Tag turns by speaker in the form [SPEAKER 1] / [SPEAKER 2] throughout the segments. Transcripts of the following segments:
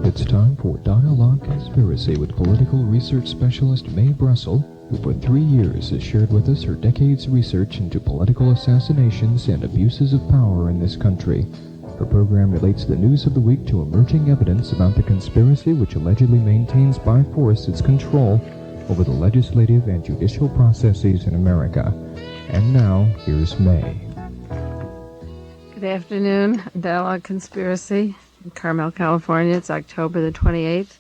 [SPEAKER 1] It's time for Dialogue Conspiracy with political research specialist Mae Brussell, who for 3 years has shared with us her decades' research into political assassinations and abuses of power in this country. Her program relates the news of the week to emerging evidence about the conspiracy which allegedly maintains by force its control over the legislative and judicial processes in America. And now, here's Mae.
[SPEAKER 2] Good afternoon, Dialogue Conspiracy in Carmel, California. It's October the 28th.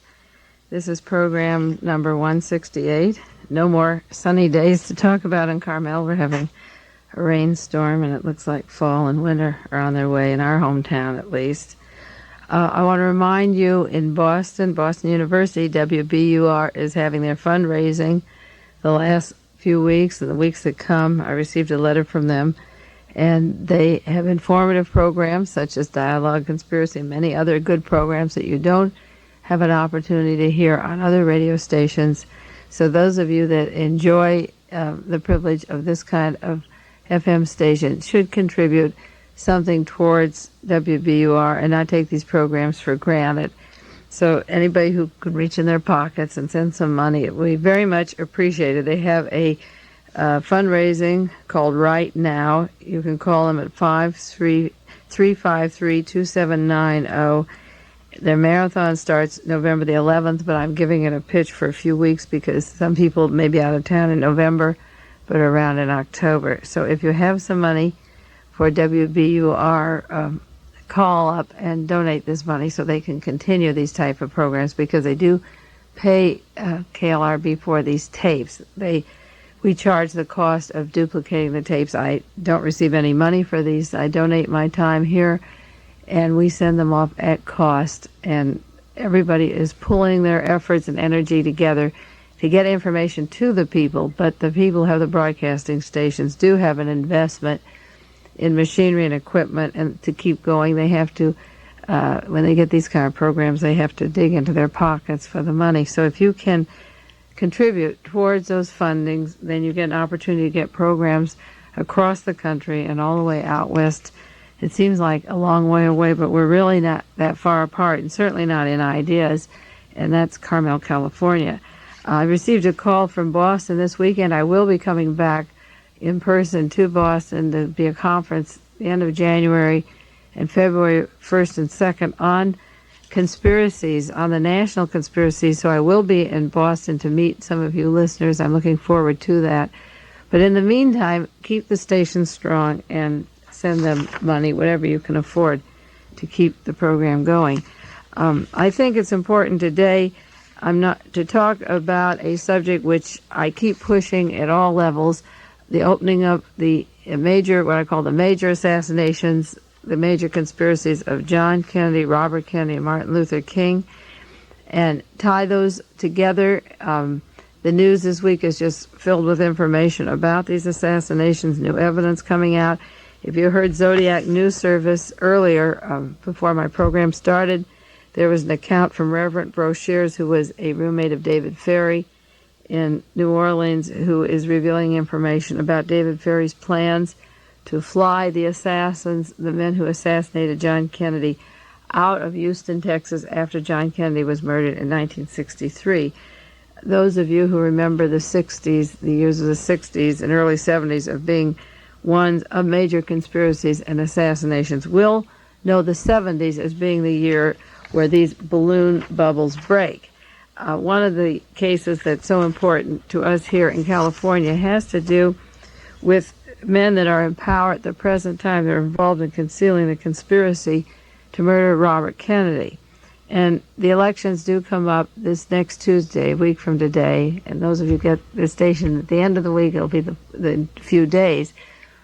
[SPEAKER 2] This is program number 168. No more sunny days to talk about in Carmel. We're having a rainstorm, and it looks like fall and winter are on their way in our hometown, at least. I want to remind you, in Boston University, WBUR is having their fundraising the last few weeks and the weeks that come. I received a letter from them, and they have informative programs such as Dialogue Conspiracy and many other good programs that you don't have an opportunity to hear on other radio stations. So those of you that enjoy the privilege of this kind of FM station should contribute something towards WBUR and not take these programs for granted. So anybody who could reach in their pockets and send some money, we very much appreciate it. They have a fundraising called Right Now. You can call them at 353-2790. Their marathon starts November the 11th, but I'm giving it a pitch for a few weeks because some people may be out of town in November, but around in October. So if you have some money for WBUR, call up and donate this money so they can continue these type of programs, because they do pay KLRB for these tapes. We charge the cost of duplicating the tapes. I don't receive any money for these. I donate my time here, and we send them off at cost. And everybody is pulling their efforts and energy together to get information to the people. But the people who have the broadcasting stations do have an investment in machinery and equipment, and to keep going, they have to, when they get these kind of programs, they have to dig into their pockets for the money. So if you can contribute towards those fundings, then you get an opportunity to get programs across the country and all the way out west. It seems like a long way away, but we're really not that far apart, and certainly not in ideas, and that's Carmel, California. I received a call from Boston this weekend. I will be coming back in person to Boston to be a conference the end of January and February 1st and 2nd on conspiracies, on the national conspiracies. So I will be in Boston to meet some of you listeners. I'm looking forward to that. But in the meantime, keep the station strong and send them money, whatever you can afford, to keep the program going. I think it's important today to talk about a subject which I keep pushing at all levels: the opening up the major, what I call the major assassinations, the major conspiracies of John Kennedy, Robert Kennedy, and Martin Luther King, and tie those together. The news this week is just filled with information about these assassinations, new evidence coming out. If you heard Zodiac News Service earlier, before my program started, there was an account from Reverend Bro Shares, who was a roommate of David Ferrie in New Orleans, who is revealing information about David Ferrie's plans to fly the assassins, the men who assassinated John Kennedy, out of Houston, Texas, after John Kennedy was murdered in 1963. Those of you who remember the 60s, the years of the 60s and early 70s of being ones of major conspiracies and assassinations will know the 70s as being the year where these balloon bubbles break. One of the cases that's so important to us here in California has to do with men that are in power at the present time. They're involved in concealing the conspiracy to murder Robert Kennedy. And the elections do come up this next Tuesday, a week from today. And those of you who get the station at the end of the week, it'll be the few days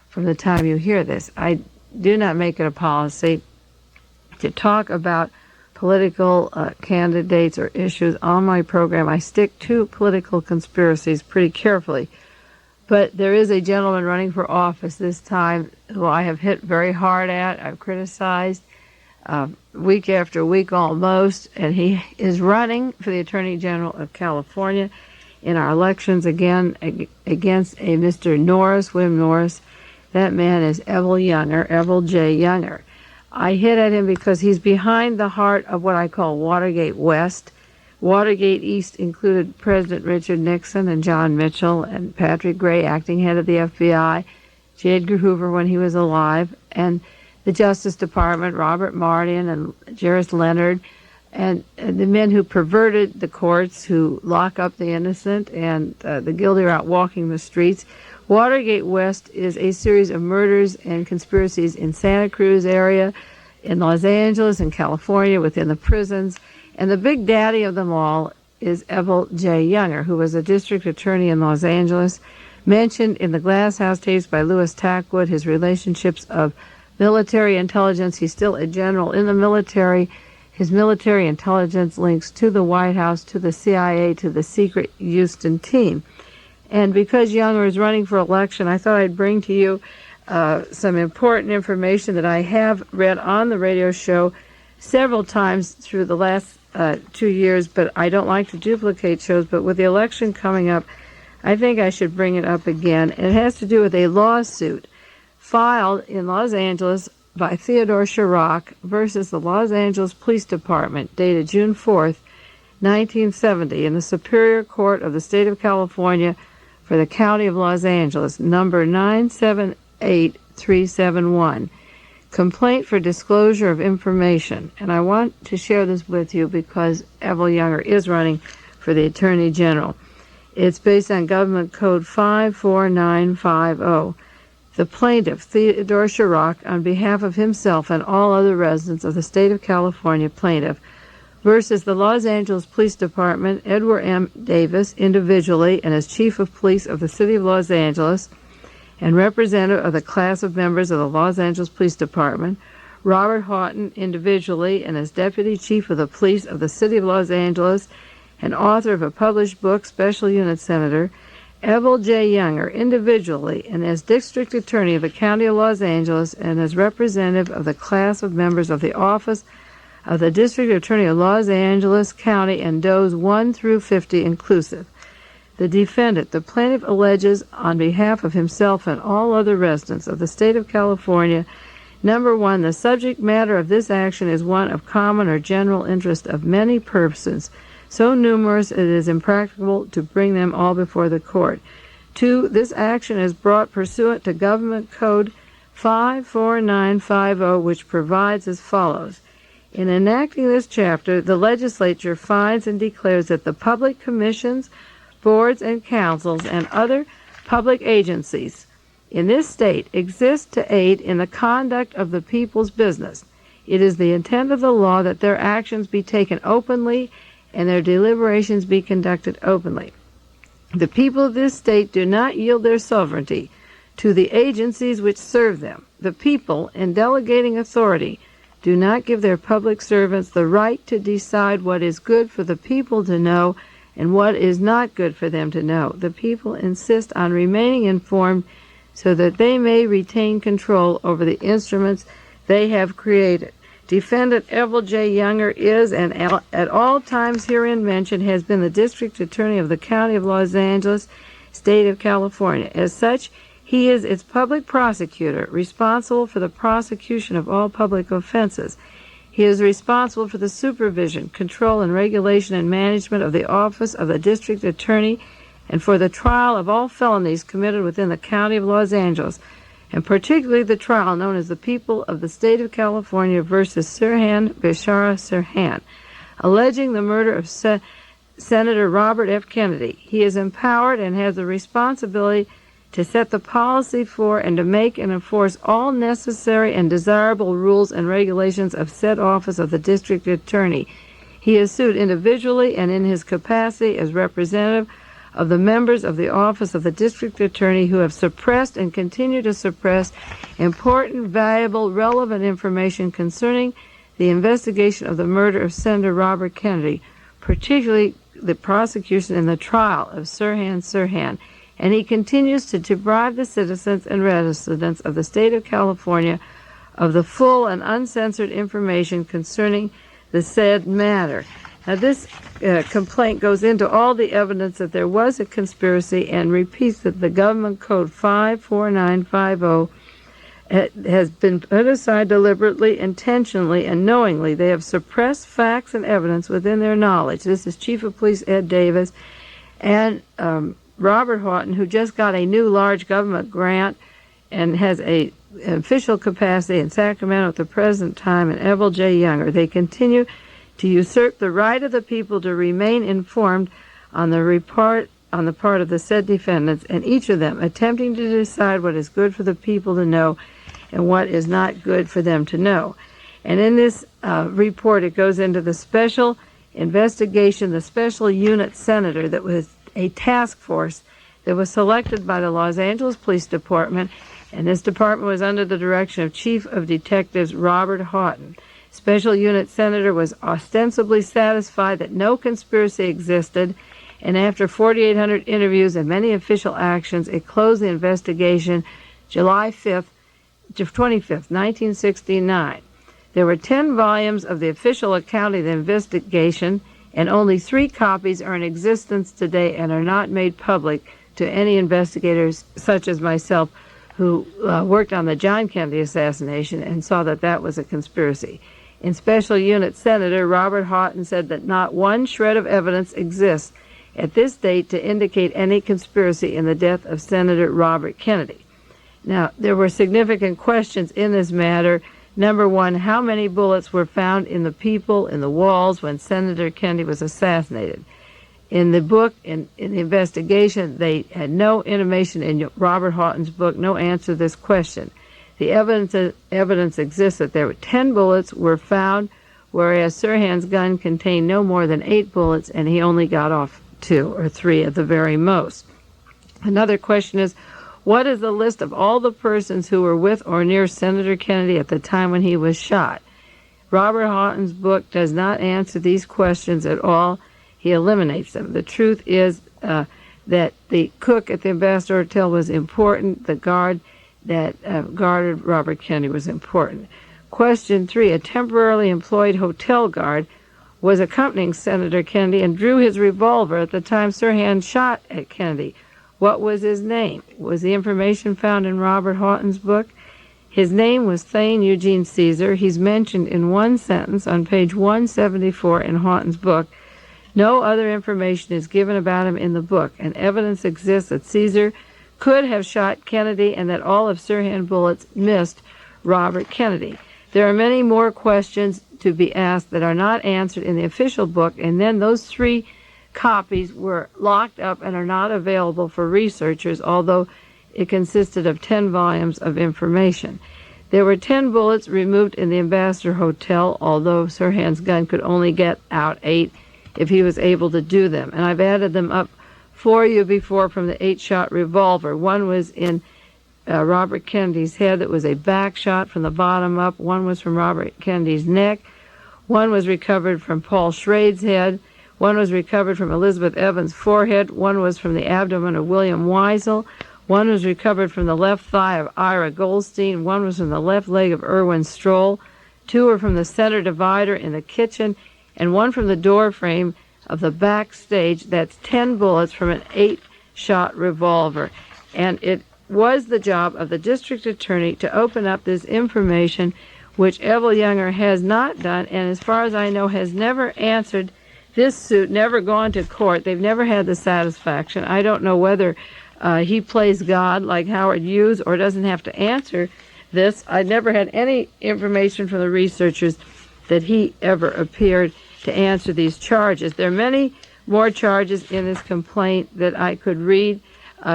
[SPEAKER 2] from the time you hear this. I do not make it a policy to talk about political candidates or issues on my program. I stick to political conspiracies pretty carefully. But there is a gentleman running for office this time who I have hit very hard at. I've criticized week after week almost, and he is running for the Attorney General of California in our elections again against a Mr. Norris, William Norris. That man is Evil J. Younger. I hit at him because he's behind the heart of what I call Watergate West. Watergate East included President Richard Nixon and John Mitchell and Patrick Gray, acting head of the FBI, J. Edgar Hoover when he was alive, and the Justice Department, Robert Martin and Jairus Leonard, and the men who perverted the courts, who lock up the innocent, and the guilty are out walking the streets. Watergate West is a series of murders and conspiracies in Santa Cruz area, in Los Angeles, in California, within the prisons. And the big daddy of them all is Evel J. Younger, who was a district attorney in Los Angeles. Mentioned in the Glass House tapes by Louis Tackwood, his relationships of military intelligence. He's still a general in the military. His military intelligence links to the White House, to the CIA, to the secret Houston team. And because Younger is running for election, I thought I'd bring to you some important information that I have read on the radio show several times through the last 2 years, but I don't like to duplicate shows. But with the election coming up, I think I should bring it up again. It has to do with a lawsuit filed in Los Angeles by Theodore Schultz versus the Los Angeles Police Department, dated June 4th, 1970, in the Superior Court of the State of California for the County of Los Angeles, number 978371. Complaint for disclosure of information. And I want to share this with you because Evel Younger is running for the Attorney General. It's based on Government Code 54950. The plaintiff, Theodore Schultz, on behalf of himself and all other residents of the state of California, plaintiff, versus the Los Angeles Police Department, Edward M. Davis, individually, and as Chief of Police of the City of Los Angeles, and representative of the class of members of the Los Angeles Police Department, Robert Houghton, individually, and as Deputy Chief of the Police of the City of Los Angeles, and author of a published book, Special Unit Senator, Evel J. Younger, individually, and as District Attorney of the County of Los Angeles, and as representative of the class of members of the Office of the District Attorney of Los Angeles County and Does 1 through 50 inclusive. The defendant, the plaintiff, alleges on behalf of himself and all other residents of the state of California, number one, the subject matter of this action is one of common or general interest of many persons, so numerous it is impracticable to bring them all before the court. 2, this action is brought pursuant to Government Code 54950, which provides as follows. In enacting this chapter, the legislature finds and declares that the public commissions, boards, and councils, and other public agencies in this state exist to aid in the conduct of the people's business. It is the intent of the law that their actions be taken openly and their deliberations be conducted openly. The people of this state do not yield their sovereignty to the agencies which serve them. The people, in delegating authority, do not give their public servants the right to decide what is good for the people to know and what is not good for them to know. The people insist on remaining informed so that they may retain control over the instruments they have created. Defendant Evel J. Younger is, and at all times herein mentioned, has been the District Attorney of the County of Los Angeles, State of California. As such, he is its public prosecutor, responsible for the prosecution of all public offenses. He is responsible for the supervision, control, and regulation and management of the Office of the District Attorney and for the trial of all felonies committed within the County of Los Angeles, and particularly the trial known as the People of the State of California versus Sirhan Bishara Sirhan, alleging the murder of Senator Robert F. Kennedy. He is empowered and has the responsibility to set the policy for and to make and enforce all necessary and desirable rules and regulations of said office of the District Attorney. He is sued individually and in his capacity as representative of the members of the Office of the District Attorney who have suppressed and continue to suppress important, valuable, relevant information concerning the investigation of the murder of Senator Robert Kennedy, particularly the prosecution and the trial of Sirhan Sirhan. And he continues to deprive the citizens and residents of the state of California of the full and uncensored information concerning the said matter. Now, this complaint goes into all the evidence that there was a conspiracy and repeats that the Government Code 54950 has been put aside deliberately, intentionally, and knowingly. They have suppressed facts and evidence within their knowledge. This is Chief of Police Ed Davis and Robert Houghton, who just got a new large government grant and has an official capacity in Sacramento at the present time, and Evel J. Younger. They continue to usurp the right of the people to remain informed on the part of the said defendants, and each of them attempting to decide what is good for the people to know and what is not good for them to know. And in this report, it goes into the special investigation, the special unit senator that was a task force that was selected by the Los Angeles Police Department, and this department was under the direction of Chief of Detectives Robert Houghton. Special Unit Senator was ostensibly satisfied that no conspiracy existed, and after 4,800 interviews and many official actions, it closed the investigation July 25th, 1969. There were 10 volumes of the official account of the investigation, and only 3 copies are in existence today and are not made public to any investigators such as myself who worked on the John Kennedy assassination and saw that that was a conspiracy. In Special Unit Senator, Robert Houghton said that not one shred of evidence exists at this date to indicate any conspiracy in the death of Senator Robert Kennedy. Now, there were significant questions in this matter. Number one, how many bullets were found in the people, in the walls, when Senator Kennedy was assassinated? In the book, in the investigation, they had no intimation in Robert Houghton's book, no answer to this question. The evidence exists that there were 10 bullets were found, whereas Sirhan's gun contained no more than 8 bullets, and he only got off 2 or 3 at the very most. Another question is, what is the list of all the persons who were with or near Senator Kennedy at the time when he was shot? Robert Houghton's book does not answer these questions at all. He eliminates them. The truth is that the cook at the Ambassador Hotel was important. The guard that guarded Robert Kennedy was important. Question 3, a temporarily employed hotel guard was accompanying Senator Kennedy and drew his revolver at the time Sirhan shot at Kennedy. What was his name? Was the information found in Robert Houghton's book? His name was Thane Eugene Caesar. He's mentioned in one sentence on page 174 in Houghton's book. No other information is given about him in the book, and evidence exists that Caesar could have shot Kennedy and that all of Sirhan bullets missed Robert Kennedy. There are many more questions to be asked that are not answered in the official book, and then those 3 copies were locked up and are not available for researchers, although it consisted of 10 volumes of information. There were 10 bullets removed in the Ambassador Hotel, although Sirhan's gun could only get out 8 if he was able to do them. And I've added them up for you before from the 8-shot revolver. One was in Robert Kennedy's head. That was a back shot from the bottom up. One was from Robert Kennedy's neck. One was recovered from Paul Schrade's head. One was recovered from Elizabeth Evans' forehead. One was from the abdomen of William Weisel. One was recovered from the left thigh of Ira Goldstein. One was from the left leg of Irwin Stroll. 2 were from the center divider in the kitchen, and 1 from the door frame of the backstage. That's 10 bullets from an 8-shot revolver. And it was the job of the district attorney to open up this information, which Evel Younger has not done, and as far as I know has never answered this suit, never gone to court. They've never had the satisfaction. I don't know whether he plays God like Howard Hughes or doesn't have to answer this. I never had any information from the researchers that he ever appeared to answer these charges. There are many more charges in this complaint that I could read.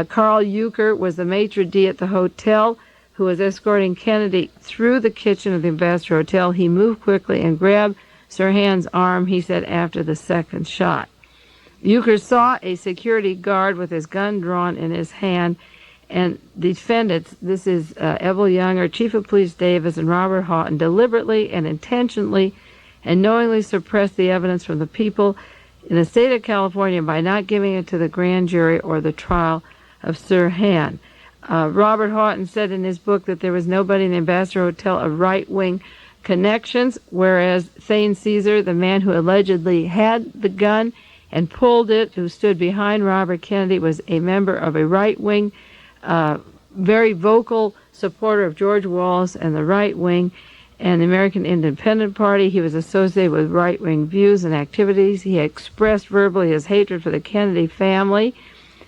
[SPEAKER 2] Carl Euchre was the maitre d' at the hotel who was escorting Kennedy through the kitchen of the Ambassador Hotel. He moved quickly and grabbed Sirhan's arm, he said, after the second shot. Euchre saw a security guard with his gun drawn in his hand, and defendants, this is Evel Younger, Chief of Police Davis, and Robert Houghton, deliberately and intentionally and knowingly suppressed the evidence from the people in the state of California by not giving it to the grand jury or the trial of Sirhan. Robert Houghton said in his book that there was nobody in the Ambassador Hotel of right-wing connections, whereas Thane Caesar, the man who allegedly had the gun and pulled it, who stood behind Robert Kennedy, was a member of a right-wing, very vocal supporter of George Wallace and the right wing and the American Independent Party. He was associated with right-wing views and activities. He expressed verbally his hatred for the Kennedy family,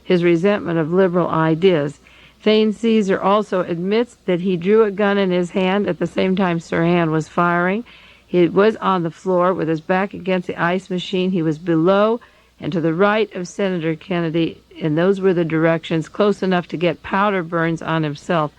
[SPEAKER 2] his resentment of liberal ideas. Thane Caesar also admits that he drew a gun in his hand at the same time Sirhan was firing. He was on the floor with his back against the ice machine. He was below and to the right of Senator Kennedy, and those were the directions, close enough to get powder burns on himself.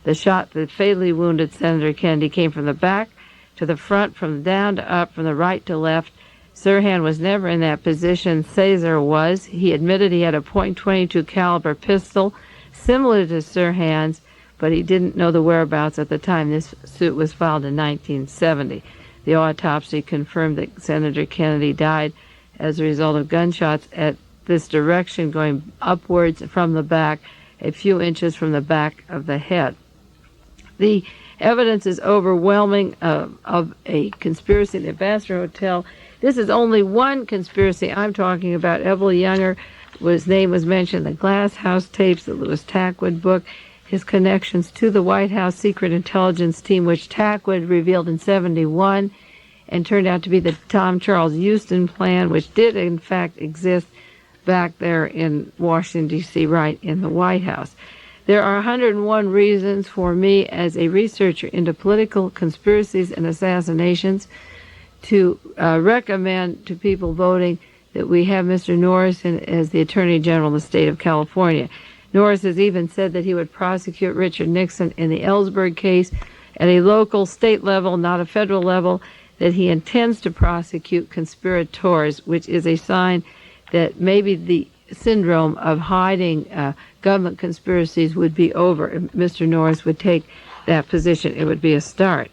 [SPEAKER 2] The shot that fatally wounded Senator Kennedy came from the back to the front, from down to up, from the right to left. Sirhan was never in that position. Caesar was. He admitted he had a .22 caliber pistol, similar to Sirhan's, but he didn't know the whereabouts at the time. This suit was filed in 1970. The autopsy confirmed that Senator Kennedy died as a result of gunshots at this direction, going upwards from the back, a few inches from the back of the head. The evidence is overwhelming of a conspiracy in the Ambassador Hotel. This is only one conspiracy I'm talking about. Evelyn Younger, his name was mentioned, the Glass House tapes, the Louis Tackwood book, his connections to the White House secret intelligence team, which Tackwood revealed in 1971 and turned out to be the Tom Charles Houston plan, which did in fact exist back there in Washington, D.C., right in the White House. There are 101 reasons for me as a researcher into political conspiracies and assassinations to recommend to people voting that we have Mr. Norris as the Attorney General of the state of California. Norris has even said that he would prosecute Richard Nixon in the Ellsberg case at a local state level, not a federal level, that he intends to prosecute conspirators, which is a sign that maybe the syndrome of hiding government conspiracies would be over. If Mr. Norris would take that position, it would be a start.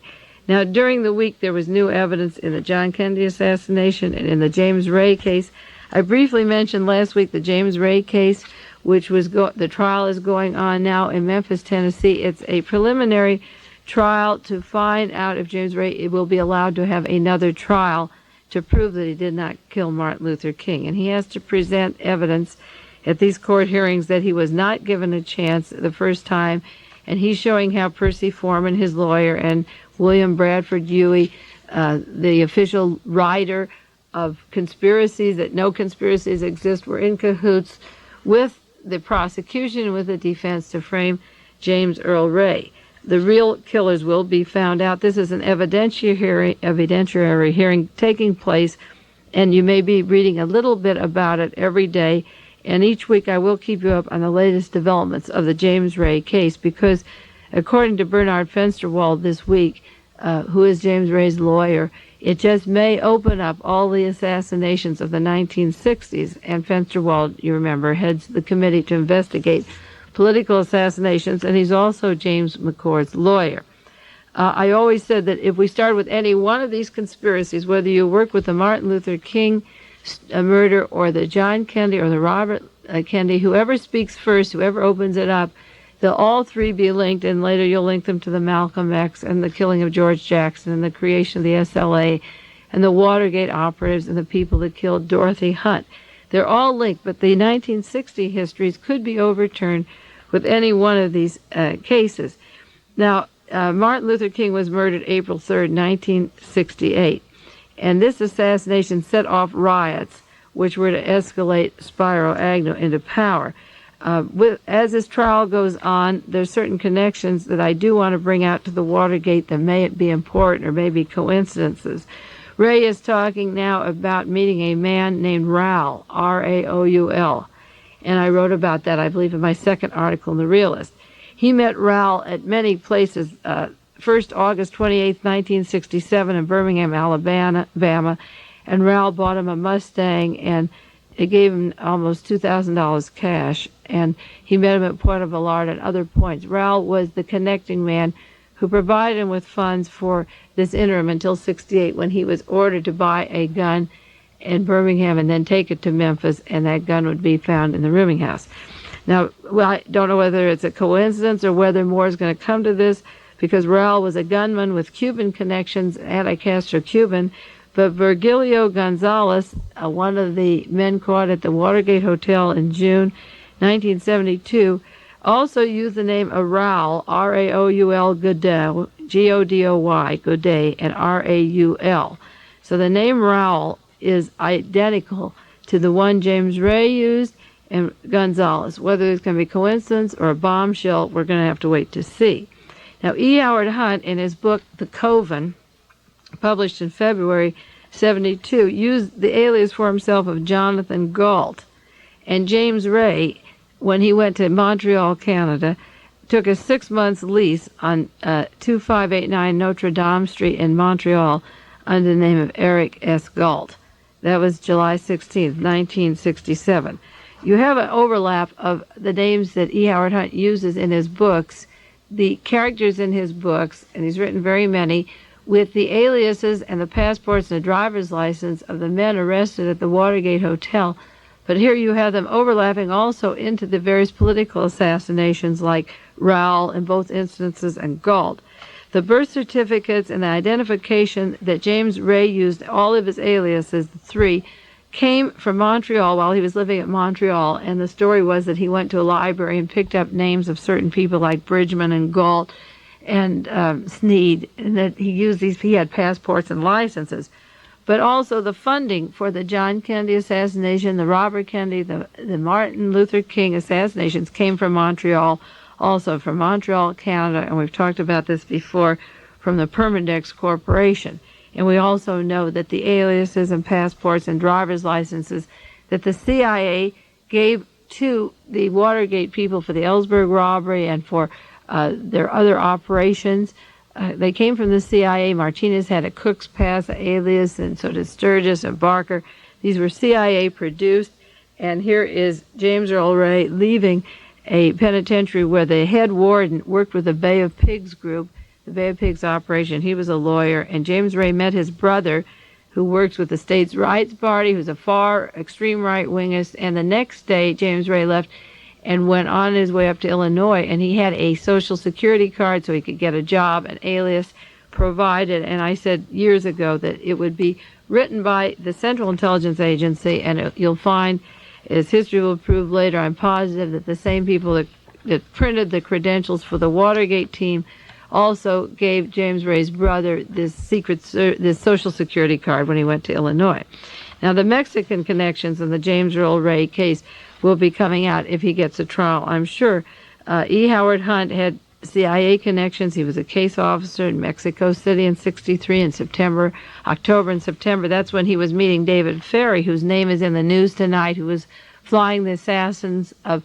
[SPEAKER 2] Now, during the week, there was new evidence in the John Kennedy assassination and in the James Ray case. I briefly mentioned last week the James Ray case, which was the trial is going on now in Memphis, Tennessee. It's a preliminary trial to find out if James Ray will be allowed to have another trial to prove that he did not kill Martin Luther King. And he has to present evidence at these court hearings that he was not given a chance the first time. And he's showing how Percy Foreman, his lawyer, and William Bradford Huey, the official writer of conspiracies, that no conspiracies exist, were in cahoots with the prosecution and with the defense to frame James Earl Ray. The real killers will be found out. This is an evidentiary hearing taking place, and you may be reading a little bit about it every day. And each week I will keep you up on the latest developments of the James Ray case, because according to Bernard Fensterwald this week, who is James Ray's lawyer, it just may open up all the assassinations of the 1960s. And Fensterwald, you remember, heads the committee to investigate political assassinations, and he's also James McCord's lawyer. I always said that if we start with any one of these conspiracies, whether you work with the Martin Luther King murder or the John Kennedy or the Robert Kennedy, whoever speaks first, whoever opens it up, they'll all three be linked, and later you'll link them to the Malcolm X and the killing of George Jackson and the creation of the SLA and the Watergate operatives and the people that killed Dorothy Hunt. They're all linked, but the 1960 histories could be overturned with any one of these cases. Now, Martin Luther King was murdered April 3rd, 1968, and this assassination set off riots which were to escalate Spiro Agnew into power. As this trial goes on, there's certain connections that I do want to bring out to the Watergate that may be important or may be coincidences. Ray is talking now about meeting a man named Raoul, R-A-O-U-L, and I wrote about that, I believe, in my second article in The Realist. He met Raoul at many places. First, August 28, 1967, in Birmingham, Alabama, and Raoul bought him a Mustang, and it gave him almost $2,000 cash, and he met him at Puerto Vallard and other points. Raoul was the connecting man who provided him with funds for this interim until 1968, when he was ordered to buy a gun in Birmingham and then take it to Memphis, and that gun would be found in the rooming house. Now, well, I don't know whether it's a coincidence or whether more is going to come to this, because Raoul was a gunman with Cuban connections, anti-Castro Cuban, but Virgilio Gonzalez, one of the men caught at the Watergate Hotel in June 1972, also used the name Raoul, R-A-O-U-L, Godoy, G-O-D-O-Y, Godoy, and R-A-U-L. So the name Raoul is identical to the one James Ray used and Gonzalez. Whether it's going to be coincidence or a bombshell, we're going to have to wait to see. Now, E. Howard Hunt, in his book, The Coven, published in February 1972, used the alias for himself of Jonathan Galt. And James Ray, when he went to Montreal, Canada, took a 6-month lease on 2589 Notre Dame Street in Montreal under the name of Eric S. Galt. That was July 16, 1967. You have an overlap of the names that E. Howard Hunt uses in his books, the characters in his books, and he's written very many, with the aliases and the passports and the driver's license of the men arrested at the Watergate Hotel. But here you have them overlapping also into the various political assassinations like Raoul in both instances and Galt. The birth certificates and the identification that James Ray used, all of his aliases, the three, came from Montreal while he was living at Montreal, and the story was that he went to a library and picked up names of certain people like Bridgman and Galt and Sneed, and that he used these, he had passports and licenses. But also the funding for the John Kennedy assassination, the Robert Kennedy, the Martin Luther King assassinations came from Montreal, also from Montreal, Canada, and we've talked about this before, from the Permindex Corporation. And we also know that the aliases and passports and driver's licenses that the CIA gave to the Watergate people for the Ellsberg robbery and for their other operations, they came from the CIA. Martinez had a Cook's Pass alias, and so did Sturgis and Barker. These were CIA produced, and here is James Earl Ray leaving a penitentiary where the head warden worked with the Bay of Pigs group, the Bay of Pigs operation. He was a lawyer, and James Ray met his brother, who works with the States' Rights Party, who's a far extreme right-wingist, and the next day James Ray left and went on his way up to Illinois, and he had a Social Security card so he could get a job, an alias provided, and I said years ago that it would be written by the Central Intelligence Agency, and you'll find, as history will prove later, I'm positive that the same people that printed the credentials for the Watergate team also gave James Ray's brother this this Social Security card when he went to Illinois. Now, the Mexican connections in the James Earl Ray case will be coming out if he gets a trial, I'm sure. E. Howard Hunt had CIA connections. He was a case officer in Mexico City in '63 in October and September. That's when he was meeting David Ferrie, whose name is in the news tonight, who was flying the assassins of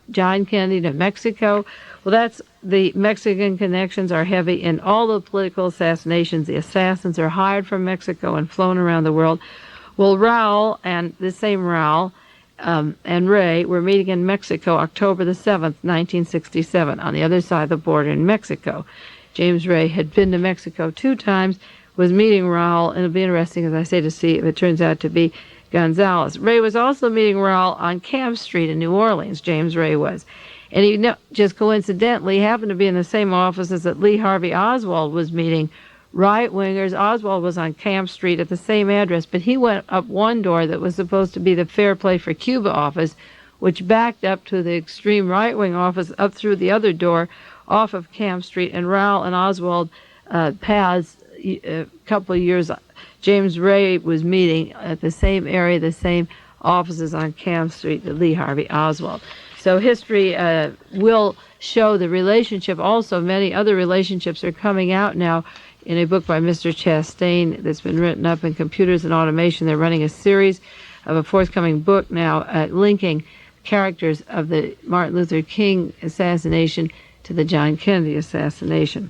[SPEAKER 2] John Kennedy to Mexico. Well, that's the Mexican connections are heavy in all the political assassinations. The assassins are hired from Mexico and flown around the world. Well, Raoul and the same Raoul and Ray were meeting in Mexico October the 7th, 1967, on the other side of the border in Mexico. James Ray had been to Mexico 2 times, was meeting Raoul, and it'll be interesting, as I say, to see if it turns out to be Gonzalez. Ray was also meeting Raoul on Camp Street in New Orleans, James Ray was. And he just coincidentally happened to be in the same offices that Lee Harvey Oswald was meeting right-wingers. Oswald was on Camp Street at the same address, but he went up one door that was supposed to be the Fair Play for Cuba office, which backed up to the extreme right-wing office up through the other door off of Camp Street, and Raoul and Oswald paths a couple of years. James Ray was meeting at the same area, the same offices on Camp Street that Lee Harvey Oswald. So history will show the relationship. Also, many other relationships are coming out now in a book by Mr. Chastain that's been written up in Computers and Automation. They're running a series of a forthcoming book now linking characters of the Martin Luther King assassination to the John Kennedy assassination.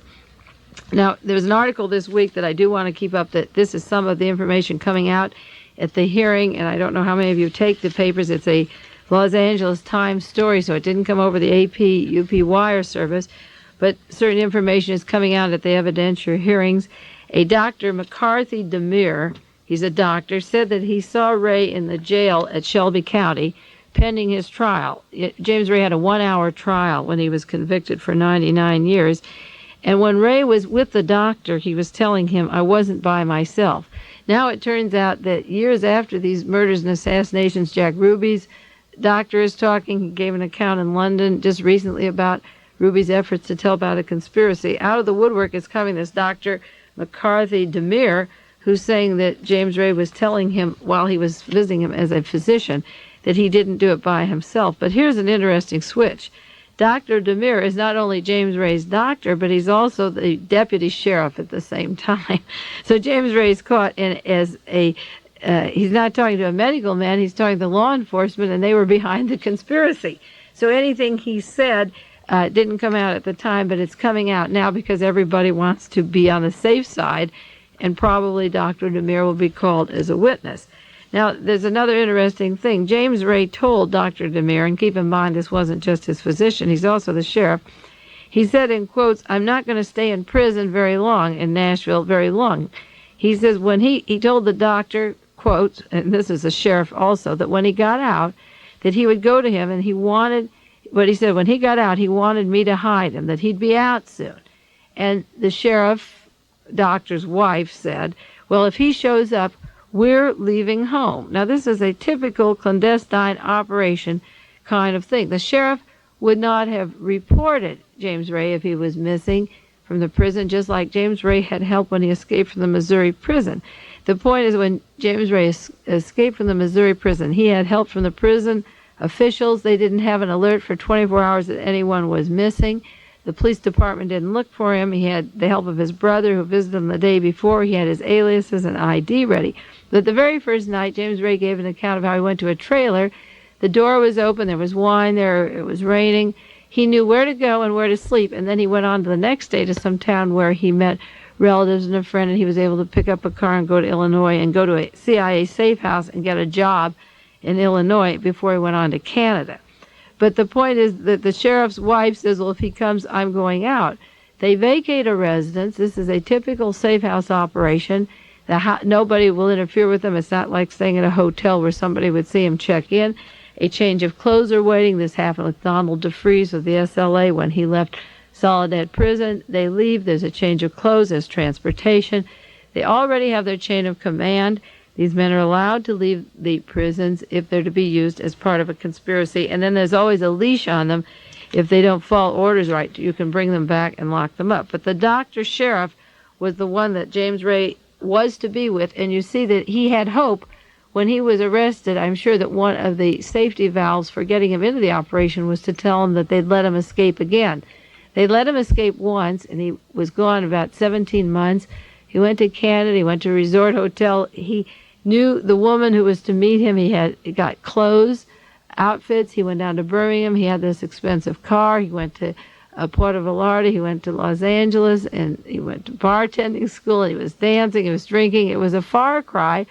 [SPEAKER 2] Now, there's an article this week that I do want to keep up, that this is some of the information coming out at the hearing, and I don't know how many of you take the papers. It's a Los Angeles Times story, so it didn't come over the AP wire service, but certain information is coming out at the evidentiary hearings. A Dr. McCarthy Demir, he's a doctor, said that he saw Ray in the jail at Shelby County pending his trial. James Ray had a 1-hour trial when he was convicted for 99 years. And when Ray was with the doctor, he was telling him, "I wasn't by myself." Now it turns out that years after these murders and assassinations, Jack Ruby's doctor is talking. He gave an account in London just recently about Ruby's efforts to tell about a conspiracy. Out of the woodwork is coming this Dr. McCarthy DeMere, who's saying that James Ray was telling him while he was visiting him as a physician that he didn't do it by himself. But here's an interesting switch. Dr. DeMere is not only James Ray's doctor, but he's also the deputy sheriff at the same time. So James Ray's caught in as a he's not talking to a medical man, he's talking to law enforcement, and they were behind the conspiracy. So anything he said didn't come out at the time, but it's coming out now because everybody wants to be on the safe side, and probably Dr. DeMere will be called as a witness. Now, there's another interesting thing. James Ray told Dr. DeMere, and keep in mind this wasn't just his physician, he's also the sheriff, he said in quotes, "I'm not going to stay in prison very long, in Nashville, very long." He says when he told the doctor, quote, and this is the sheriff also, that when he got out, that he would go to him and he wanted, but he said when he got out, he wanted me to hide him, that he'd be out soon. And the sheriff, doctor's wife, said, well, if he shows up, we're leaving home. Now, this is a typical clandestine operation kind of thing. The sheriff would not have reported James Ray if he was missing from the prison, just like James Ray had help when he escaped from the Missouri prison. The point is when James Ray escaped from the Missouri prison, he had help from the prison officials. They didn't have an alert for 24 hours that anyone was missing. The police department didn't look for him. He had the help of his brother who visited him the day before. He had his aliases and ID ready. But the very first night, James Ray gave an account of how he went to a trailer. The door was open. There was wine there. It was raining. He knew where to go and where to sleep. And then he went on to the next day to some town where he met relatives and a friend, and he was able to pick up a car and go to Illinois and go to a CIA safe house and get a job in Illinois before he went on to Canada. But the point is that the sheriff's wife says, well, if he comes, I'm going out. They vacate a residence. This is a typical safe house operation. Nobody will interfere with them. It's not like staying at a hotel where somebody would see him check in. A change of clothes are waiting. This happened with Donald DeFreeze of the SLA when he left Soledad prison. They leave. There's a change of clothes. There's transportation. They already have their chain of command. These men are allowed to leave the prisons if they're to be used as part of a conspiracy. And then there's always a leash on them. If they don't follow orders right, you can bring them back and lock them up. But the doctor sheriff was the one that James Ray was to be with. And you see that he had hope when he was arrested. I'm sure that one of the safety valves for getting him into the operation was to tell him that they'd let him escape again. They let him escape once, and he was gone about 17 months. He went to Canada. He went to a resort hotel. He knew the woman who was to meet him. He got clothes, outfits. He went down to Birmingham. He had this expensive car. He went to Puerto Vallarta. He went to Los Angeles, and he went to bartending school. And he was dancing. He was drinking. It was a far cry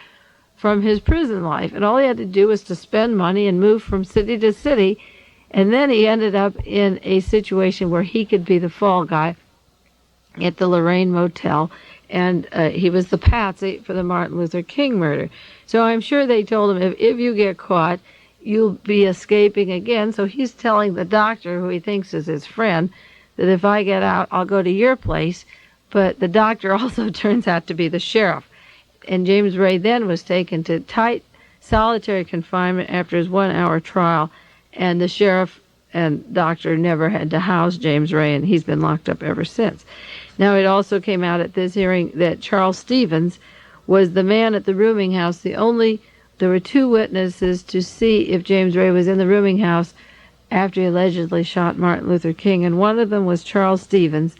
[SPEAKER 2] from his prison life. And all he had to do was to spend money and move from city to city. And then he ended up in a situation where he could be the fall guy at the Lorraine Motel. And he was the patsy for the Martin Luther King murder. So I'm sure they told him, if you get caught, you'll be escaping again. So he's telling the doctor, who he thinks is his friend, that if I get out, I'll go to your place. But the doctor also turns out to be the sheriff. And James Ray then was taken to tight solitary confinement after his 1-hour trial. And the sheriff and doctor never had to house James Ray, and he's been locked up ever since. Now, it also came out at this hearing that Charles Stevens was the man at the rooming house. There were 2 witnesses to see if James Ray was in the rooming house after he allegedly shot Martin Luther King, and one of them was Charles Stevens,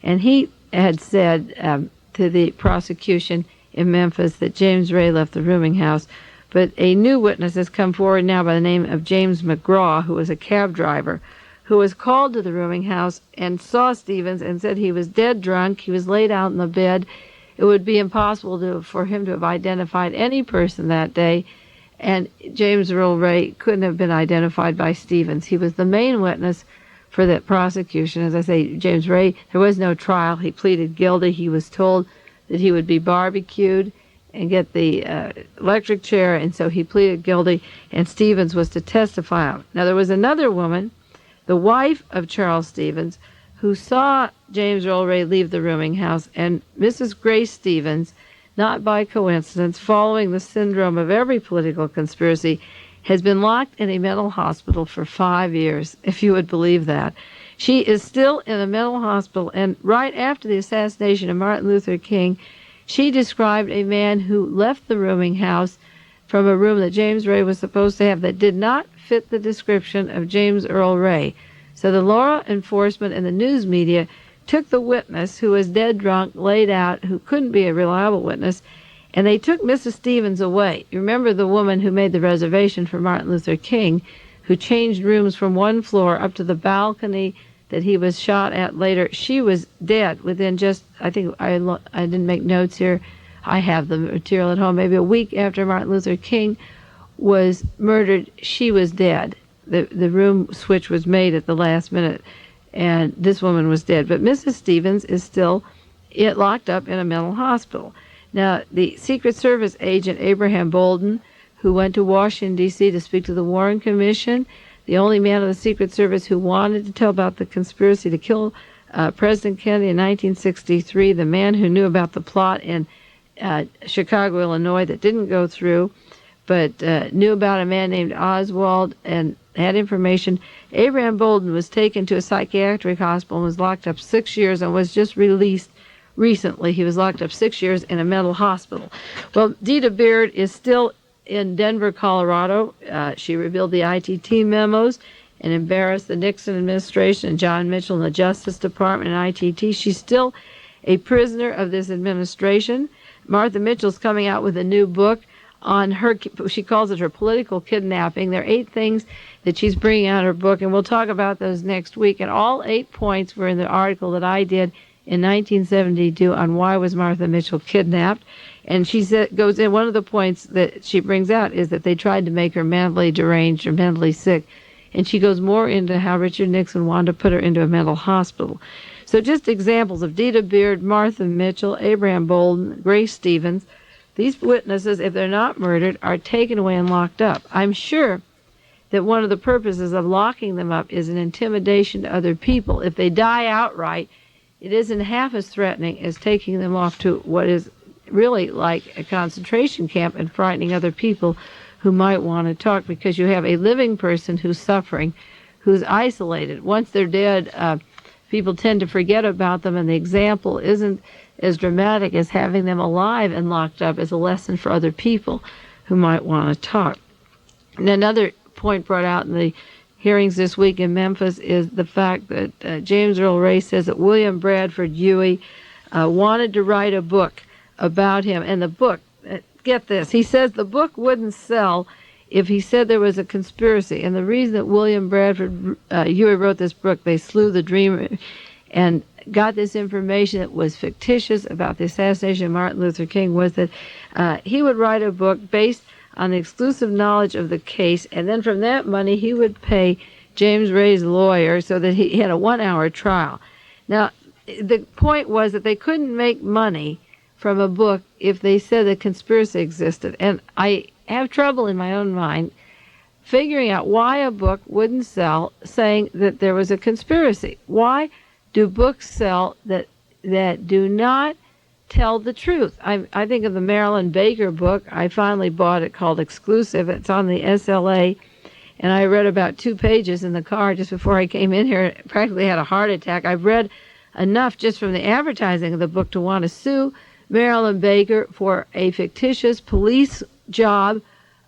[SPEAKER 2] and he had said to the prosecution in Memphis that James Ray left the rooming house. But a new witness has come forward now by the name of James McGraw, who was a cab driver, who was called to the rooming house and saw Stevens and said he was dead drunk. He was laid out in the bed. It would be impossible for him to have identified any person that day. And James Earl Ray couldn't have been identified by Stevens. He was the main witness for the prosecution. As I say, James Ray, there was no trial. He pleaded guilty. He was told that he would be barbecued and get the electric chair, and so he pleaded guilty, and Stevens was to testify. Now, there was another woman, the wife of Charles Stevens, who saw James Earl Ray leave the rooming house, and Mrs. Grace Stevens, not by coincidence, following the syndrome of every political conspiracy, has been locked in a mental hospital for 5 years, if you would believe that. She is still in a mental hospital, and right after the assassination of Martin Luther King, she described a man who left the rooming house from a room that James Ray was supposed to have that did not fit the description of James Earl Ray. So the law enforcement and the news media took the witness, who was dead drunk, laid out, who couldn't be a reliable witness, and they took Mrs. Stevens away. You remember the woman who made the reservation for Martin Luther King, who changed rooms from one floor up to the balcony that he was shot at later. She was dead within just, I think I didn't make notes here. I have the material at home. Maybe a week after Martin Luther King was murdered, she was dead. The room switch was made at the last minute, and this woman was dead. But Mrs. Stevens is still locked up in a mental hospital. Now, the Secret Service agent Abraham Bolden, who went to Washington, D.C. to speak to the Warren Commission, the only man of the Secret Service who wanted to tell about the conspiracy to kill President Kennedy in 1963, the man who knew about the plot in Chicago, Illinois, that didn't go through, but knew about a man named Oswald and had information. Abraham Bolden was taken to a psychiatric hospital and was locked up 6 years and was just released recently. He was locked up 6 years in a mental hospital. Well, Dita Beard is still in Denver, Colorado. She revealed the ITT memos and embarrassed the Nixon administration and John Mitchell and the Justice Department and ITT. She's still a prisoner of this administration. Martha Mitchell's coming out with a new book on her, she calls it her political kidnapping. There are 8 things that she's bringing out in her book, and we'll talk about those next week. And all 8 points were in the article that I did in 1972 on why was Martha Mitchell kidnapped. And she goes in, one of the points that she brings out is that they tried to make her mentally deranged or mentally sick. And she goes more into how Richard Nixon wanted to put her into a mental hospital. So just examples of Dita Beard, Martha Mitchell, Abraham Bolden, Grace Stevens. These witnesses, if they're not murdered, are taken away and locked up. I'm sure that one of the purposes of locking them up is an intimidation to other people. If they die outright, it isn't half as threatening as taking them off to what is really like a concentration camp and frightening other people who might want to talk, because you have a living person who's suffering, who's isolated. Once they're dead, people tend to forget about them, and the example isn't as dramatic as having them alive and locked up as a lesson for other people who might want to talk. And another point brought out in the hearings this week in Memphis is the fact that James Earl Ray says that William Bradford Huey wanted to write a book about him. And the book, get this, he says the book wouldn't sell if he said there was a conspiracy. And the reason that William Bradford Huey wrote this book, They Slew the Dreamer, and got this information that was fictitious about the assassination of Martin Luther King, was that he would write a book based on the exclusive knowledge of the case, and then from that money he would pay James Ray's lawyer so that he had a 1-hour trial. Now, the point was that they couldn't make money from a book if they said a conspiracy existed. And I have trouble in my own mind figuring out why a book wouldn't sell saying that there was a conspiracy. Why do books sell that do not tell the truth? I think of the Marilyn Baker book. I finally bought it, called Exclusive. It's on the SLA, and I read about 2 pages in the car just before I came in here. Practically had a heart attack. I've read enough just from the advertising of the book to want to sue Marilyn Baker for a fictitious police job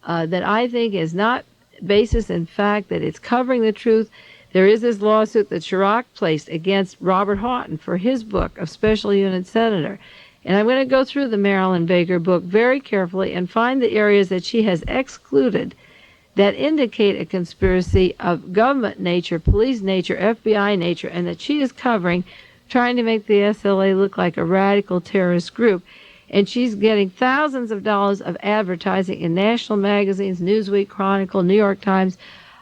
[SPEAKER 2] that I think is not basis in fact, that it's covering the truth. There is this lawsuit that Chirac placed against Robert Houghton for his book of Special Unit Senator. And I'm going to go through the Marilyn Baker book very carefully and find the areas that she has excluded that indicate a conspiracy of government nature, police nature, FBI nature, and that she is covering, trying to make the SLA look like a radical terrorist group. And she's getting thousands of dollars of advertising in national magazines, Newsweek, Chronicle, New York Times.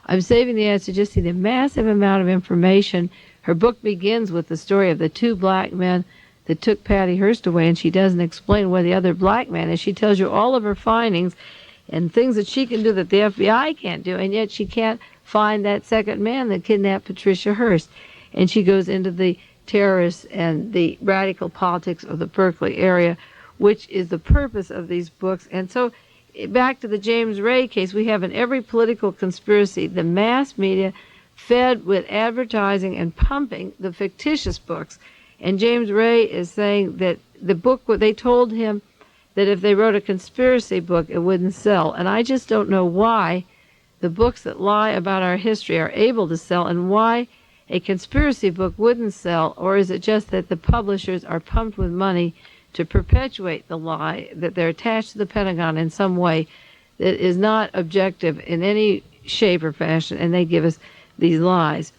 [SPEAKER 2] I'm saving the ads to just see the massive amount of information. Her book begins with the story of the 2 black men that took Patty Hearst away, and she doesn't explain where the other black man is. She tells you all of her findings and things that she can do that the FBI can't do, and yet she can't find that second man that kidnapped Patricia Hearst. And she goes into the terrorists and the radical politics of the Berkeley area, which is the purpose of these books. And so back to the James Ray case, we have in every political conspiracy the mass media fed with advertising and pumping the fictitious books. And James Ray is saying that the book, they told him that if they wrote a conspiracy book, it wouldn't sell. And I just don't know why the books that lie about our history are able to sell and why a conspiracy book wouldn't sell. Or is it just that the publishers are pumped with money to perpetuate the lie, that they're attached to the Pentagon in some way that is not objective in any shape or fashion, and they give us these lies?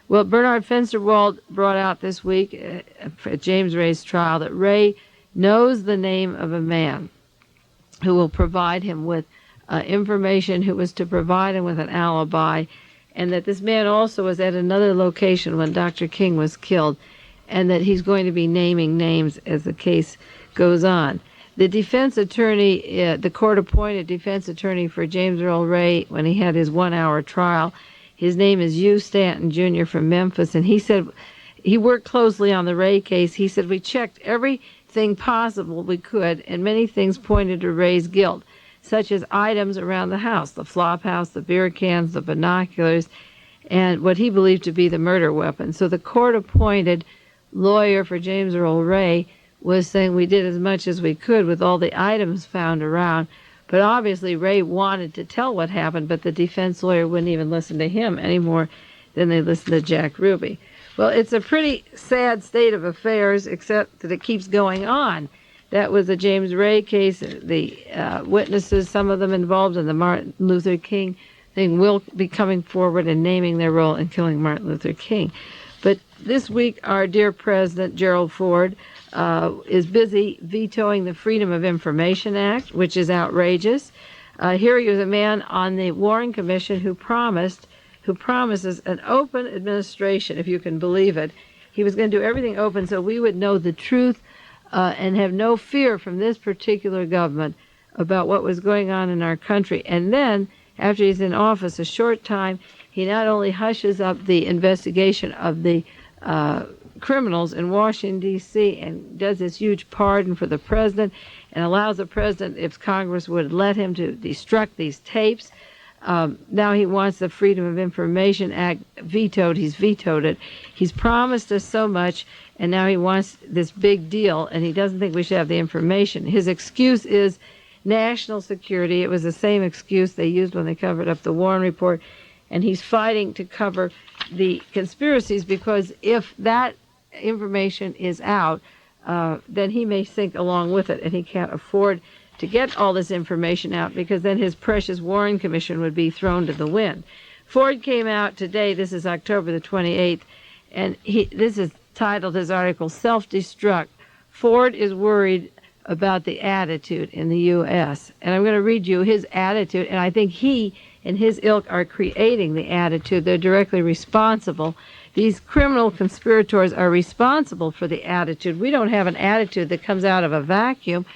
[SPEAKER 2] Well, Bernard Fensterwald brought out this week at James Ray's trial that Ray knows the name of a man who will provide him with information, who was to provide him with an alibi, and that this man also was at another location when Dr. King was killed, and that he's going to be naming names as the case goes on. The defense attorney, the court-appointed defense attorney for James Earl Ray, when he had his 1-hour trial, his name is Hugh Stanton Jr. from Memphis, and he said he worked closely on the Ray case. He said, we checked everything possible we could, and many things pointed to Ray's guilt, such as items around the house, the flop house, the beer cans, the binoculars, and what he believed to be the murder weapon. So the court-appointed lawyer for James Earl Ray was saying we did as much as we could with all the items found around. But obviously Ray wanted to tell what happened, but the defense lawyer wouldn't even listen to him any more than they listened to Jack Ruby. Well, it's a pretty sad state of affairs, except that it keeps going on. That was the James Ray case. The witnesses, some of them involved in the Martin Luther King thing, will be coming forward and naming their role in killing Martin Luther King. But this week, our dear President, Gerald Ford, is busy vetoing the Freedom of Information Act, which is outrageous. Here he was a man on the Warren Commission who promises an open administration, if you can believe it. He was going to do everything open so we would know the truth and have no fear from this particular government about what was going on in our country. And then, after he's in office a short time, he not only hushes up the investigation of the criminals in Washington, D.C., and does this huge pardon for the president and allows the president, if Congress would let him, to destruct these tapes. Now he wants the Freedom of Information Act vetoed. He's vetoed it. He's promised us so much, and now he wants this big deal, and he doesn't think we should have the information. His excuse is national security. It was the same excuse they used when they covered up the Warren report, and he's fighting to cover the conspiracies because if that information is out, then he may sink along with it, and he can't afford to get all this information out because then his precious Warren Commission would be thrown to the wind. Ford came out today, this is October the 28th, and this is titled, his article, Self-Destruct. Ford is worried about the attitude in the U.S. And I'm going to read you his attitude, and I think he and his ilk are creating the attitude. They're directly responsible. These criminal conspirators are responsible for the attitude. We don't have an attitude that comes out of a vacuum.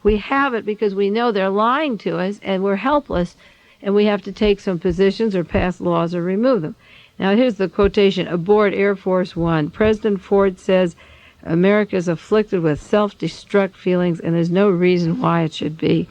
[SPEAKER 2] We have it because we know they're lying to us, and we're helpless, and we have to take some positions or pass laws or remove them. Now, here's the quotation. Aboard Air Force One, President Ford says, America is afflicted with self-destruct feelings, and there's no reason why it should be.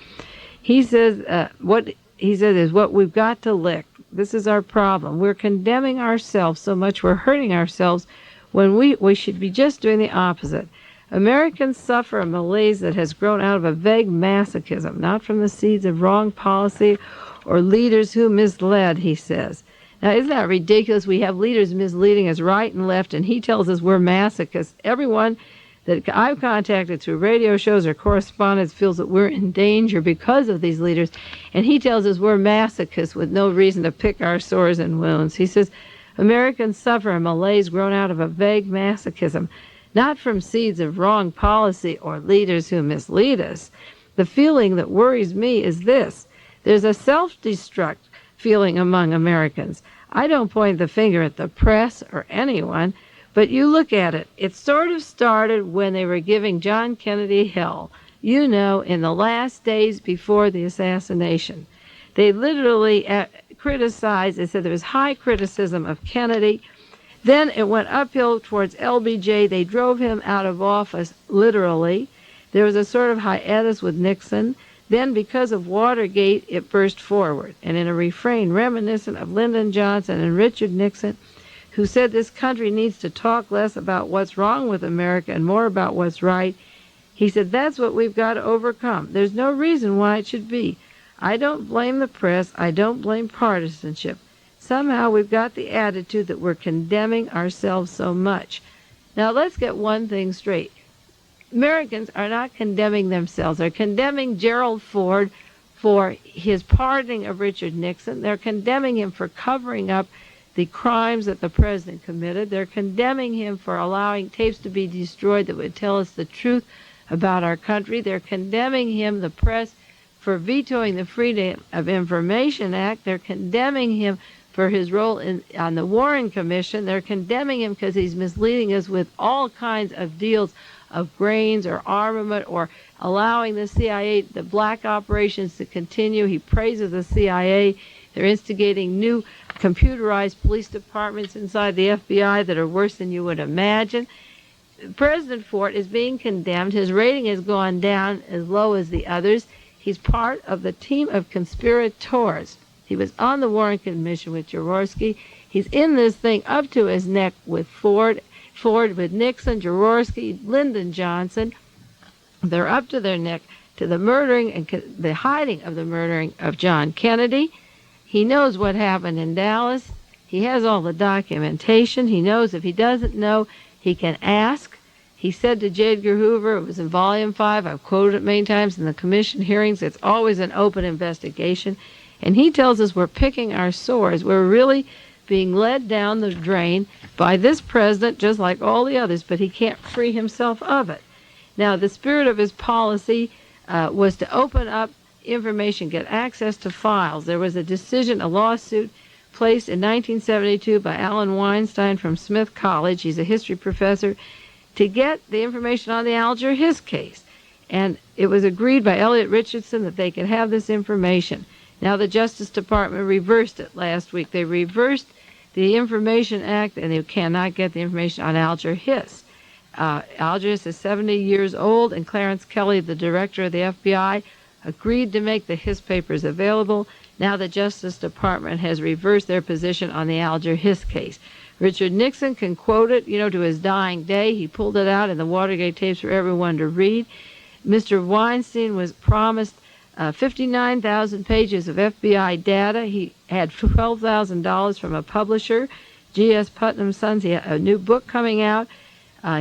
[SPEAKER 2] He says, what we've got to lick. This is our problem. We're condemning ourselves so much, we're hurting ourselves when we should be just doing the opposite. Americans suffer a malaise that has grown out of a vague masochism, not from the seeds of wrong policy or leaders who misled, he says. Now, isn't that ridiculous? We have leaders misleading us right and left, and he tells us we're masochists. Everyone that I've contacted through radio shows or correspondence feels that we're in danger because of these leaders, and he tells us we're masochists with no reason to pick our sores and wounds. He says, Americans suffer a malaise grown out of a vague masochism, not from seeds of wrong policy or leaders who mislead us. The feeling that worries me is this. There's a self-destruct feeling among Americans. I don't point the finger at the press or anyone, but you look at it. It sort of started when they were giving John Kennedy hell, in the last days before the assassination. They literally criticized, they said there was high criticism of Kennedy. Then it went uphill towards LBJ. They drove him out of office, literally. There was a sort of hiatus with Nixon. Then, because of Watergate, it burst forward, and in a refrain reminiscent of Lyndon Johnson and Richard Nixon, who said this country needs to talk less about what's wrong with America and more about what's right, he said, that's what we've got to overcome. There's no reason why it should be. I don't blame the press. I don't blame partisanship. Somehow we've got the attitude that we're condemning ourselves so much. Now, let's get one thing straight. Americans are not condemning themselves. They're condemning Gerald Ford for his pardoning of Richard Nixon. They're condemning him for covering up the crimes that the president committed. They're condemning him for allowing tapes to be destroyed that would tell us the truth about our country. They're condemning him, the press, for vetoing the Freedom of Information Act. They're condemning him for his role on the Warren Commission. They're condemning him because he's misleading us with all kinds of deals of grains or armament, or allowing the CIA, the black operations, to continue. He praises the CIA. They're instigating new computerized police departments inside the FBI that are worse than you would imagine. President Ford is being condemned. His rating has gone down as low as the others. He's part of the team of conspirators. He was on the Warren Commission with Jaworski. He's in this thing up to his neck with Ford with Nixon, Jaworski, Lyndon Johnson. They're up to their neck to the murdering and the hiding of the murdering of John Kennedy. He knows what happened in Dallas. He has all the documentation. He knows if he doesn't know, he can ask. He said to J. Edgar Hoover, it was in Volume 5, I've quoted it many times in the commission hearings, it's always an open investigation. And he tells us we're picking our sores. We're really being led down the drain by this president, just like all the others, but he can't free himself of it. Now, the spirit of his policy was to open up information, get access to files. There was a decision, a lawsuit placed in 1972 by Alan Weinstein from Smith College. He's a history professor, to get the information on the Alger Hiss case. And it was agreed by Elliot Richardson that they could have this information. Now, the Justice Department reversed it last week. They reversed the Information Act, and they cannot get the information on Alger Hiss. Alger Hiss is 70 years old, and Clarence Kelly, the director of the FBI, agreed to make the Hiss papers available. Now the Justice Department has reversed their position on the Alger Hiss case. Richard Nixon can quote it, to his dying day. He pulled it out in the Watergate tapes for everyone to read. Mr. Weinstein was promised 59,000 pages of FBI data. He had $12,000 from a publisher, G.S. Putnam Sons. He had a new book coming out.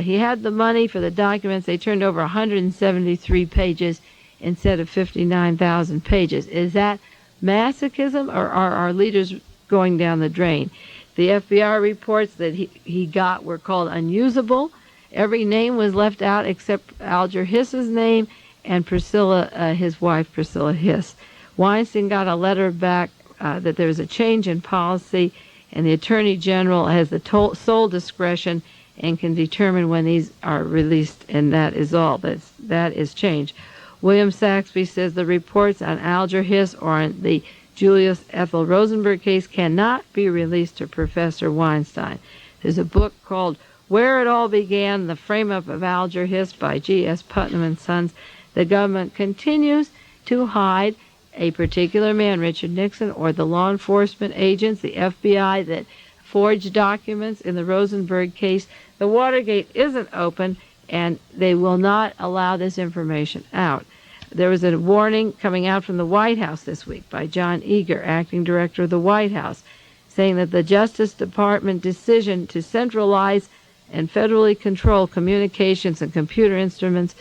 [SPEAKER 2] He had the money for the documents. They turned over 173 pages instead of 59,000 pages. Is that masochism, or are our leaders going down the drain? The FBI reports that he got were called unusable. Every name was left out except Alger Hiss's name and Priscilla, his wife, Priscilla Hiss. Weinstein got a letter back that there was a change in policy, and the Attorney General has the sole discretion and can determine when these are released, and that is all. That is change. William Saxby says the reports on Alger Hiss or on the Julius Ethel Rosenberg case cannot be released to Professor Weinstein. There's a book called Where It All Began, The Frame-Up of Alger Hiss by G.S. Putnam and Sons. The government continues to hide a particular man, Richard Nixon, or the law enforcement agents, the FBI, that forged documents in the Rosenberg case. The Watergate isn't open, and they will not allow this information out. There was a warning coming out from the White House this week by John Eager, acting director of the White House, saying that the Justice Department decision to centralize and federally control communications and computer instruments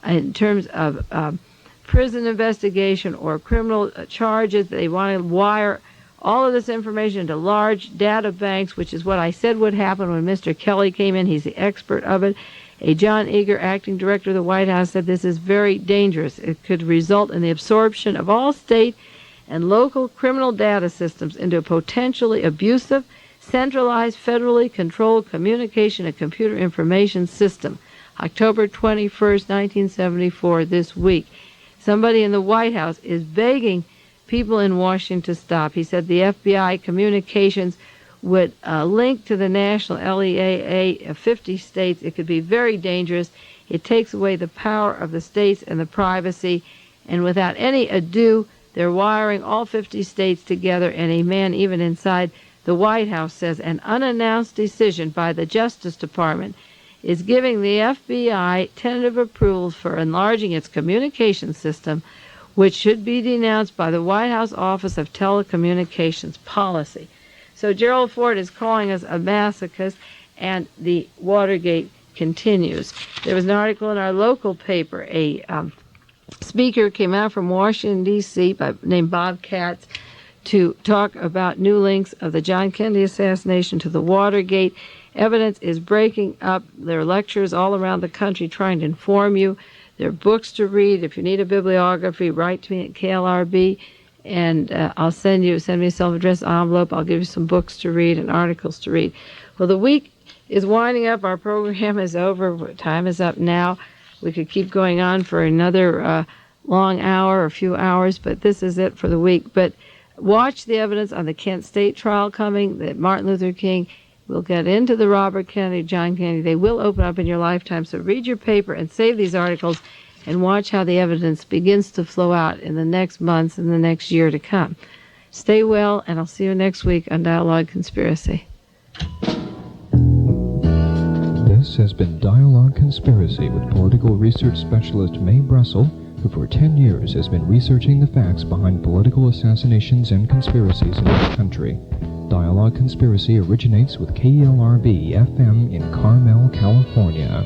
[SPEAKER 2] in terms of prison investigation or criminal charges, they want to wire all of this information into large data banks, which is what I said would happen when Mr. Kelly came in. He's the expert of it. A John Eager, acting director of the White House, said this is very dangerous. It could result in the absorption of all state and local criminal data systems into a potentially abusive, centralized, federally controlled communication and computer information system. October 21st, 1974, this week. Somebody in the White House is begging people in Washington to stop. He said the FBI communications would link to the national LEAA of 50 states. It could be very dangerous. It takes away the power of the states and the privacy, And without any ado, they're wiring all 50 states together, and a man even inside the White House says an unannounced decision by the Justice Department is giving the FBI tentative approval for enlarging its communication system, which should be denounced by the White House Office of Telecommunications Policy. So Gerald Ford is calling us a masochist, and the Watergate continues. There was an article in our local paper. A speaker came out from Washington, D.C., named Bob Katz, to talk about new links of the John Kennedy assassination to the Watergate. Evidence is breaking up. There are lectures all around the country trying to inform you. There are books to read. If you need a bibliography, write to me at KLRB, and I'll send me a self-addressed envelope. I'll give you some books to read and articles to read. Well, the week is winding up. Our program is over. Time is up now. We could keep going on for another long hour or a few hours, but this is it for the week. But watch the evidence on the Kent State trial coming, that Martin Luther King. We'll get into the Robert Kennedy, John Kennedy. They will open up in your lifetime. So read your paper and save these articles and watch how the evidence begins to flow out in the next months and the next year to come. Stay well, and I'll see you next week on Dialogue Conspiracy.
[SPEAKER 1] This has been Dialogue Conspiracy with political research specialist Mae Brussell, who for 10 years has been researching the facts behind political assassinations and conspiracies in this country. Dialogue Conspiracy originates with KLRB FM in Carmel, California.